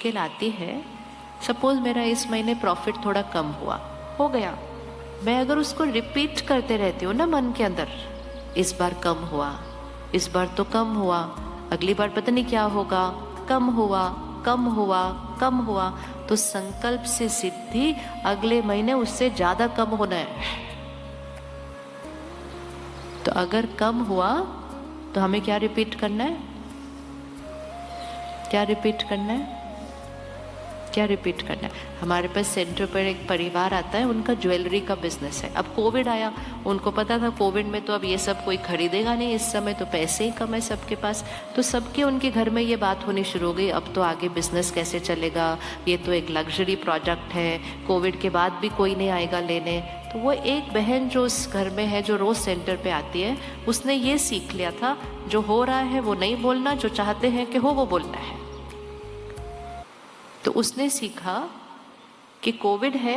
मुश्किल आती है, सपोज मेरा इस महीने प्रॉफिट थोड़ा कम हुआ, हो गया, मैं अगर उसको रिपीट करते रहती हूँ ना मन के अंदर, इस बार कम हुआ, इस बार तो कम हुआ, अगली बार पता नहीं क्या होगा, कम हुआ, कम हुआ, कम हुआ, तो संकल्प से सिद्धि अगले महीने उससे ज्यादा कम होना है। तो अगर कम हुआ तो हमें क्या रिपीट करना है? क्या रिपीट करना है? क्या रिपीट करना है? हमारे पास सेंटर पर एक परिवार आता है, उनका ज्वेलरी का बिजनेस है। अब कोविड आया, उनको पता था कोविड में तो अब ये सब कोई खरीदेगा नहीं, इस समय तो पैसे ही कम है सबके पास, तो सबके उनके घर में ये बात होनी शुरू हो गई, अब तो आगे बिजनेस कैसे चलेगा, ये तो एक लग्जरी प्रोडक्ट है, कोविड के बाद भी कोई नहीं आएगा लेने। तो वो एक बहन जो उस घर में है, जो रोज सेंटर पे आती है, उसने ये सीख लिया था, जो हो रहा है वो नहीं बोलना, जो चाहते हैं कि हो वो बोलना है। तो उसने सीखा कि कोविड है,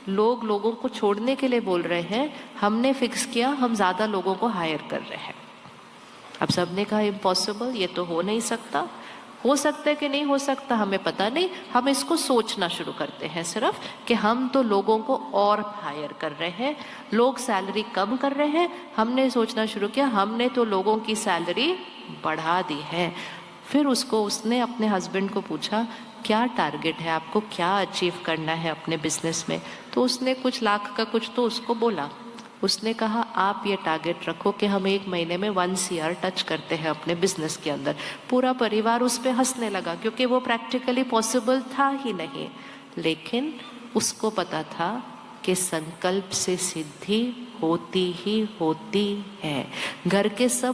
लोग लोगों को छोड़ने के लिए बोल रहे हैं, हमने फिक्स किया हम ज्यादा लोगों को हायर कर रहे हैं। अब सबने कहा इम्पॉसिबल, ये तो हो नहीं सकता। हो सकता है कि नहीं हो सकता हमें पता नहीं, हम इसको सोचना शुरू करते हैं सिर्फ कि हम तो लोगों को और हायर कर रहे हैं, लोग सैलरी कम कर रहे हैं, हमने सोचना शुरू किया हमने तो लोगों की सैलरी बढ़ा दी है। फिर उसने अपने हस्बैंड को पूछा क्या टारगेट है आपको, क्या अचीव करना है अपने बिजनेस में? तो उसने कुछ लाख का कुछ तो उसको बोला। उसने कहा आप ये टारगेट रखो कि हम एक महीने में 1 CR टच करते हैं अपने बिजनेस के अंदर। पूरा परिवार उस पर हंसने लगा, क्योंकि वो प्रैक्टिकली पॉसिबल था ही नहीं, लेकिन उसको पता था कि संकल्प से सिद्धि होती ही होती है। घर के सब